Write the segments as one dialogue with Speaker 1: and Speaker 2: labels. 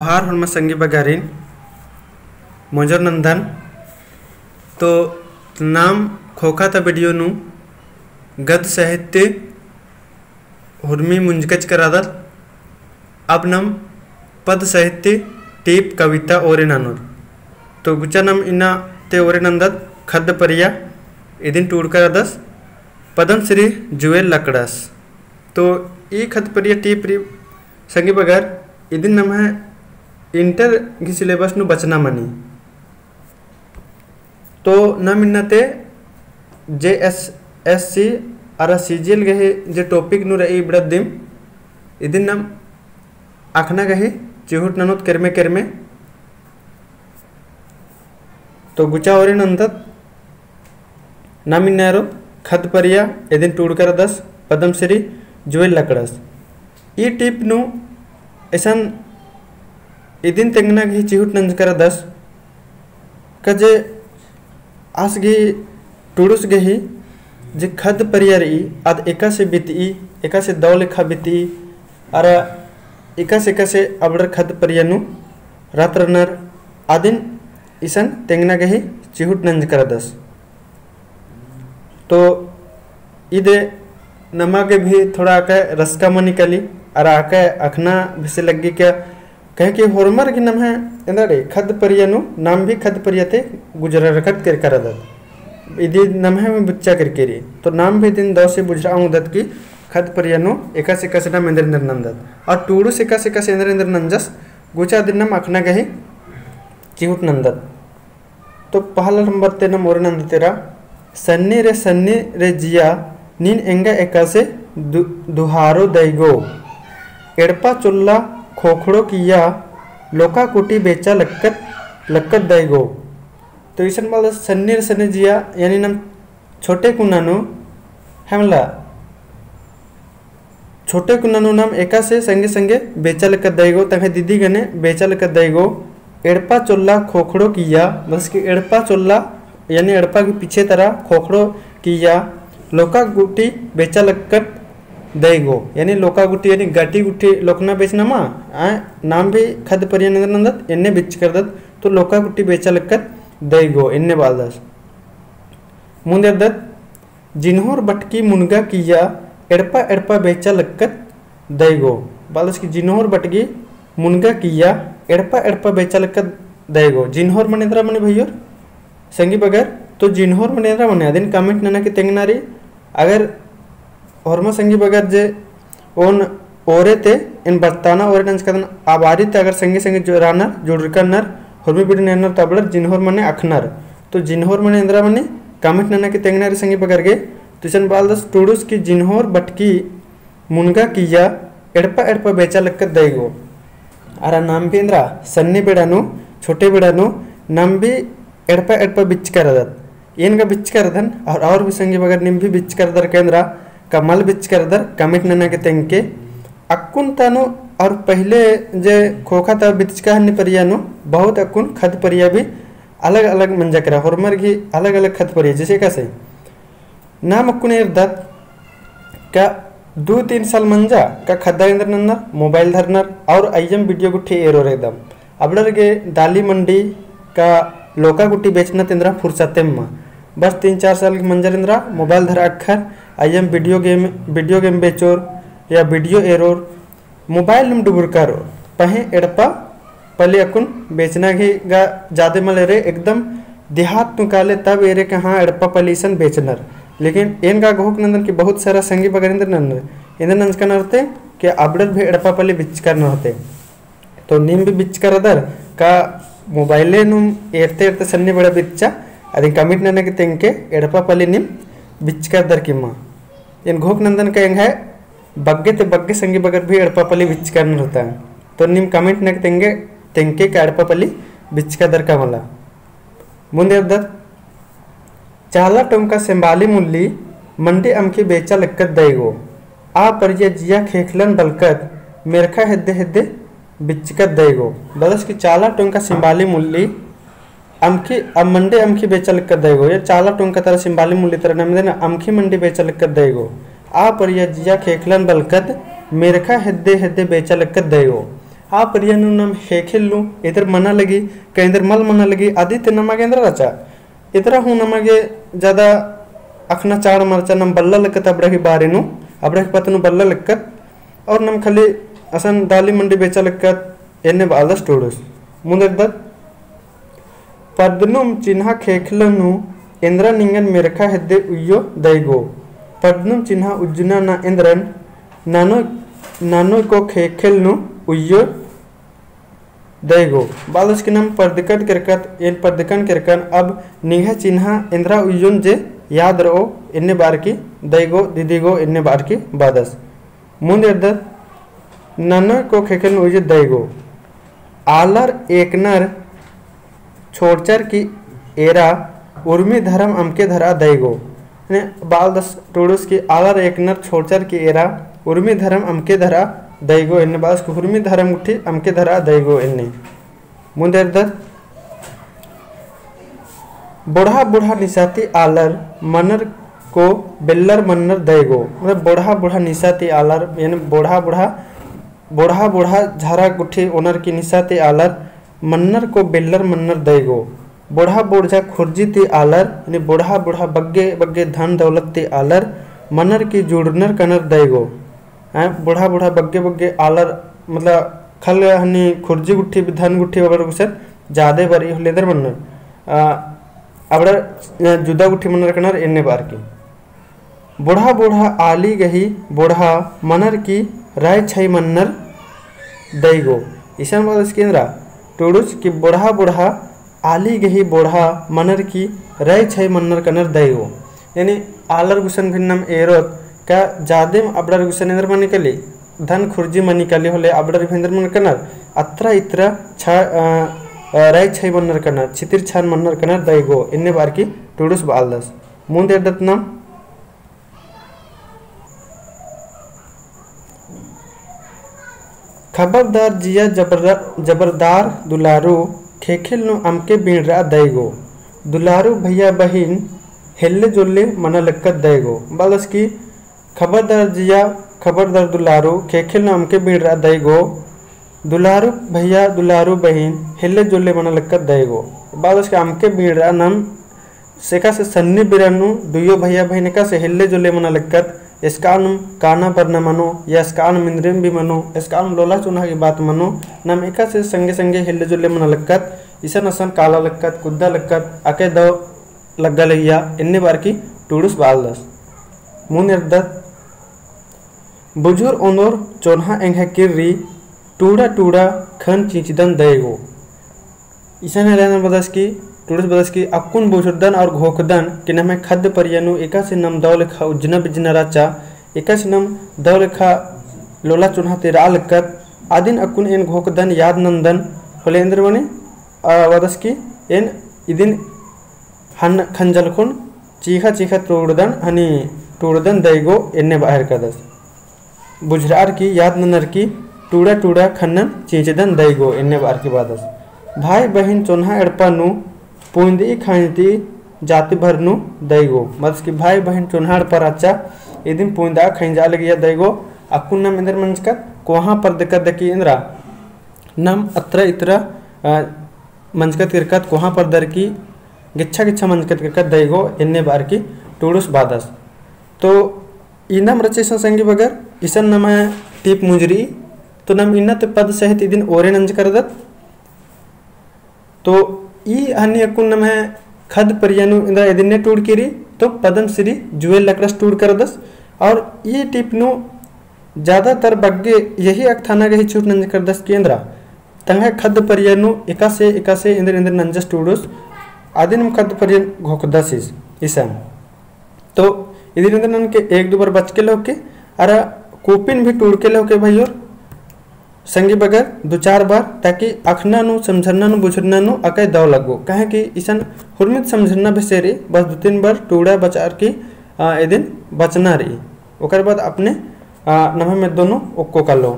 Speaker 1: जोहार हरमा संगी बगारिन मोजर नंदन तो नाम खोखा था वीडियो नु गद साहित्य हुर्मी मुंजकच करादल अब नम पद साहित्य टीप कविता ओरे नानूर तो गुचा नम इना ते ओरे नंदत खद परिया इदिन टूर करादस पदम श्री जुएल लकड़स तो ई खद परिया टीप संगी बगर इदिन नम है इंटर की सिलेबस नु बचना मनी तो नम इन्नते JSSC और CGL गहे जे टॉपिक नु रही बड़ा दिम इदिन नम आखना गहे चिहुट ननोत केरमे तो गुचा और नंदत नम इन्नारो खद परिया इदिन टूड़ कर दस पदम श्री जुएल लकड़स ई टिप नु ऐसन इदिन तेंगना घी चिहुट नंज कर दस कजे आस घी टूडुस गही जे खद परिया रही आद एका से बिती एका से दौ लेखा बिती और एका से अबड़र खद परिया नु रात रनर आदिन इसन तेंगना गही चिहुट नंज कर दस तो इदे नमा के भी थोड़ा आके रसका मन निकली और आके अखना भी से लगी क्या कहे कि होरमर की नम है इंदरे खद परिया नु नाम भी खद परिया थे गुजरा रखत कर दत इदी नम है में बुच्चा करके री तो नाम भी दिन दो से बुझरा दत की खद परिया नु एका से नाम इंद्र नंदत और टूडू से इंद्र नंजस गुचा दिन नम अखना गही चिहुट नंदत तो पहला नंबर ते नम और नंद तेरा सन्नी रे जिया नीन एंगा एका से दुहारो दैगो एड़पा चुल्ला खोखड़ो किया लोका कुटी बेचा लक्कत दैगो तो इसन बाल सन्नी जिया यानी नम छोटे कुनानु हमला छोटे कुनानु नाम एका से संगे बेचा लक्कत दैगो तंगे दीदी गने बेचा लक्कत दैगो एड़पा चुल्ला खोखड़ो किया बस कि एड़पा चुल्ला यानी एड़पा के पीछे तरह खोखड़ो किया लोका गुटी बेचा लक्कत दैगो यानी लोका गुटी यानी गाटी गुटी लोकना बेचना मा नाम भी खद परिया नंदत इन्ने बिच कर दत तो लोका गुटी बेचा लक्कत दैगो इन्ने बालदस मुंदे दत जिन्होर बटकी मुनगा किया एड़पा बेचा लक्कत दैगो बालदस की जिन्होर बटकी मुनगा किया एड़पा बेचा लक्कत दैगो जिन्होर मनेन्द्रा मने भैयोर संगी बगर तो जिन्होर मनेन्द्रा मने अदिन कमेंट नना की तेंगनारी अगर औरमा संगी बगर जे ओन ओरे ते इन बत्ताना ओरे नंच कदन आबारी ते अगर संगी जो रानर जोड़कर होरमी बिड नर तबलर जिन्होर मने अखनर तो जिन्होर मने इंद्रा मने कमेंट नना की तेंगनारी संगी बगर गे तुसन बालदस टूडुस की जिन्होर बटकी मुनगा किया एड़पा बेचा लक्कत दैगो अरा नाम भी इंद्रा सन्नी बेड़ानु छोटे बेड़ानु नाम भी एड़पा बिच कर दत इनका बिच कर दन और भी संगी बगर निम भी बिच कर दर केंद्रा कमल बिच कर दर कमिट नना के तेंके अक्कुन तानु और पहले जे खोखा था बिचका हन्नी परियानु बहुत अक्कुन खद परिया भी अलग अलग मंजा करा होरमर की अलग अलग खद परिया जैसे कैसे नाम अक्कुन दत का 2-3 साल मंजा का खद्दा इंद्र नन्नर मोबाइल धरनर और अयम वीडियो गुट्ठी एरो एकदम अबड़र के दाली मंडी का लोका गुट्टी बेचना तेंद्रा फुर्सते में बस 3-4 साल की मंजर इंद्रा मोबाइल धरा अखर आयम वीडियो गेम बेचोर या वीडियो एरोर मोबाइल नम डुबुर करो पहे एड़पा पले अकुन बेचना घी गा जादे मले रे एकदम देहात तु काले तब एरे के हाँ एड़पा पलीसन बेचनर लेकिन एन का घोक नंदन की बहुत सारा संगी बगर इंद्र नंज का नरते कि अबड़र भी एड़पा पले बिच कर नहते तो नीम भी बिच कर अदर का मोबाइले नुम एरते सन्नी बड़ा बिच्चा अदी कमिट नना के तेंके एड़पा पले निम बिच कर दर किम्मा इन घोक नंदन का है बग्गे संगी बगर भी एड़पा पली बिच करना होता है तो निम कमेंट न तेंके का एड़पा पली बिच का दर का मला मुंदे दत चाला टोंका सेंबाली मुल्ली मंडी अमकी बेचा लक्कत दैगो आ परिया जिया खेखलन बलकत मेरखा हेद्दे बिचकत दैगो बदस की चाला टोंका सेंबाली मुल्ली अमकी अब मंडी अमकी बेचा लक्कत दैगो या चाला टोंका तरह सेंबाली मुल्ली तरह नाम देना अमकी मंडी बेचा लक्कत दैगो आ परिया जिया खेखलन बलकत मेरखा हेद्दे बेचा लक्कत दैगो आ परियानु नम हेखेल्नु इधर मना लगी कहीं मल मना लगी आदित्य नमागे अंदर रचा इधर हूँ नमागे ज़्यादा अखना चाड़ मरचा नम बल्ला लक्कत अबड़ा की बारेनु अबड़ा की पतनु बल्ला लक्कत और नम खाली असन दाली मंडी बेचा लक्कत एने बालस टोडस मुंदर पद्नुम चिन्हा खेखलनु इंद्रा निंगन मेरखा हेद्दे उय्यो दैगो पद्नुम चिन्हा उज्जुना ना इंद्रन नानो नानो को खेखेलनु उय्यो दैगो बालस के नाम पर्दकन करकत इन पर्दकन करकन अब निघा चिन्हा इंद्रा उय्युन जे याद रहो इन्ने बार की दैगो दीदीगो इन्ने बार की बादस मुंदर नानो को खेखेलनु उय्यो दैगो आलर एकनर छोड़चर की एरा उर्मी धर्म अमके धरा दैगो बाल दस टोडुस की आलर एकनर छोड़चर की एरा उर्मी धर्म अमके धरा दैगो इन्ने बास को उर्मी धर्म उठी अमके धरा दैगो इन्ने मुंदर बुढ़ा बुढ़ा निशाती आलर मनर को बिल्लर मन्नर दैगो मतलब बुढ़ा बुढ़ा निशाती आलर यानी बुढ़ा बुढ़ा झारा गुठी ओनर की निशाती आलर मन्नर को बिल्लर मन्नर दैगो बुढ़ा बुढ़ा खुर्जी ती आलर यानी बुढ़ा बुढ़ा बग्गे बग्गे धन दौलत ती आलर मनर की जुड़नर कनर दैगो बुढ़ा बुढ़ा बग्गे बग्गे आलर मतलब खल हनी खुर्जी गुट्ठी धन गुट्ठी वगैरह कुछ ज़्यादा बरी लेदर मन्नर अबड़ा जुदा गुट्ठी मन्नर कनर इन्ने बार की बुढ़ा बुढ़ा आली गही बुढ़ा मनर की राय छई मन्नर दैगो ईशान बाल केंद्रा टोडुस की बुढ़ा बुढ़ा आली गही बुढ़ा मनर की राय छई मन्नर कनर दैगो यानी आलर गुसन भिन्नम एरोत का जादेम अबड़र गुसन इंद्र मन निकली धन खुर्जी मन निकली होले अबड़र भिंदर मन कनर अत्रा इत्रा छ राय छई मन्नर कनर छितिर छान मन्नर कनर दैगो इन्ने बार की टोडुस बालदस मुंद एडतनाम खबरदार जिया जबरदार दुलारू खेखेल नु अमके बीणरा दैगो दुलारू भैया बहिन हेल्ले जोल्ले मना लक्कत दैगो बालस की खबरदार जिया खबरदार दुलारू खेखेल नु अमके बीणरा दैगो दुलारू भैया दुलारू बहिन हेल्ले जोल्ले मना लक्कत दैगो बालस के अमके बीणरा नम सेका से सन्नी बिरनु दुयो भैया बहिन का से हेल्ले जोल्ले मना लक्कत इसकानुम काना पर न मनो या इसकानुम इंद्रियम भी मनो इसकानुम लोला चुना की बात मनो नम एका से संगे संगे हिल्ले जुल्ले मना लक्कत ईसन असन काला लक्कत कुद्दा लक्कत अके दो लग्गा लगिया इन्ने बार की टूडुस बालदस मुनिर्दत बुजुर ओनोर चोन्हा एंघा किर्री टूडा टूडा खन चिंचिदन दैगो ईसन हरियाणा बदस की टूडस बदस की अक्कुन बुजुर्दन और घोकदन कि नमे खद्य परियनु एका से नम दौलखा उज्जना बिजना राचा एका से नम दौलखा लोला चुन्हा तेरा लक्कत आदिन अक्कुन इन घोकदन याद नंदन होलेंद्र मणि वदस की इन इदिन हन खंजलखुन चीखा चीखा टूडदन हनी टूडदन दैगो इन्ने बाहर कदस बुझरार की याद नंदर की टूडा टूडा खन्नन चींचदन दैगो इन्ने बार की बादस भाई बहन चोन्हा एड़पानु पूंदी खाती जाति भरनु दैगो मतलब कि भाई बहन चुनहाड़ पर अच्छा इदिन पूंदा खंजा लगिया दैगो अकुन नम इंद्र मंचकत कोहा पर दिक्कत दकी इंद्रा नम अत्र इत्र मंचकत किरकत कोहा पर दर की गिच्छा गिच्छा मंचकत किरकत दैगो इन्ने बार की टूडुस बादस तो इनम रचेसन संगी बगर ईसन नम टीप मुजरी तो नम इन्नत पद सहित इदिन ओरे नंज करदत तो ई हन्नी अकुन नम है खद परियनु इंद्रा इदिन्ने टूड किरी तो पदम श्री जुएल लकड़स टूड करदस और ये टिपनु ज़्यादातर बग्गे यही अक्थाना गही छूट नंज करदस केंद्रा तंगे खद परियनु एकासे इंद्र इंद्र नंजस टूडुस आदिन खद परियन घोकदसिस ईसन तो इधर इंद्र नन के एक दो बार बच के लोग के अरे कोपिन भी टूड के लोग के भाई और संगी बगर दो चार बार ताकि अखना नु समझना नु बुझना नु अके दौ लगो कहे कि ईसन हुरमित समझना बेसेरी बस दो तीन बार टूड़ा बचार की एदिन बचना रही ओकर बाद अपने नभ में दोनों ओक्को कर लो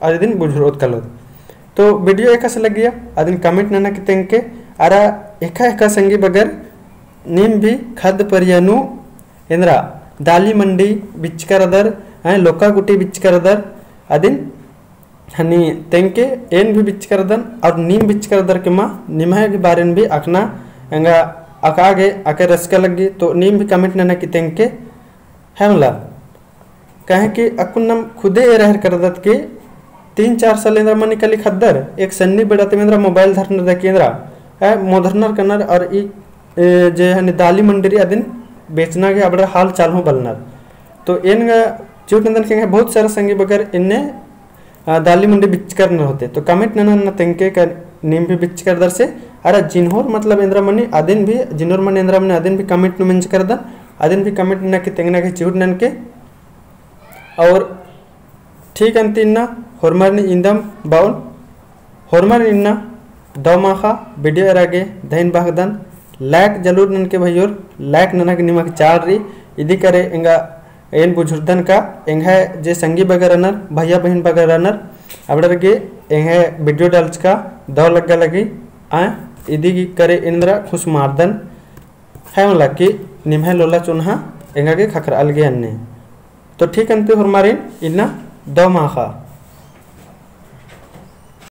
Speaker 1: और एदिन बुझरोत कर लो तो वीडियो एका से लग गया आदिन कमेंट नाना के तेंके अरा एका संगी बगर नीम भी खद परियनु इंद्रा दाली मंडी बिचकर अदर लोका गुटी बिचकर अदर अदिन हनी तेंके एन भी बिच करदन और नीम बिच करदर के माँ निमह के बारे में भी अकना एंगा अकागे आके रस्का लगी तो नीम भी कमिट नना की तेंके हमला कहे कि अकुन्नम खुदे ए रहर करदत के 3-4 साल इंद्रा मनी कली खद्दर एक सन्नी बेड़ा तेमेंद्रा मोबाइल धरन द केंद्रा मोधरनर कनर और ई जे हनी दाली मंडरी अदिन बेचना के अबड़ा हाल चाल हो बलनर तो इन चूट नंदन के बहुत सारा संगी बगर इन्ने दाली मंडी बिच करना होते तो कमिट नन तेंके का नीम भी बिच कर दर से अरे जिन्होर मतलब इंद्रा मनी अदिन भी जिन्होर मन इंद्रा मनी अदिन भी कमिट नु मिंच कर दन अदिन भी कमिट न के तेंगना के चूट नन के और ठीक अंतिना होरमरनी इंदम बाउल होरमर इन्ना दौमाखा वीडियो एरागे दहिन बागदन लाइक जरूर नन के भैयोर लाइक ननक निमक चाल रही इदी करे इंगा एन बुजुर्गन का एंगे जे संगी बगर रनर भैया बहन बगर रनर अबड़र के एंगे वीडियो डाल्च का दौ लगा लगी इदी की करे इंद्रा खुश मारदन है लकी निम्हे लोला चुनहा एंगा के खखर अलगे अन्ने तो ठीक अंते हमारे इन्ना दौ माखा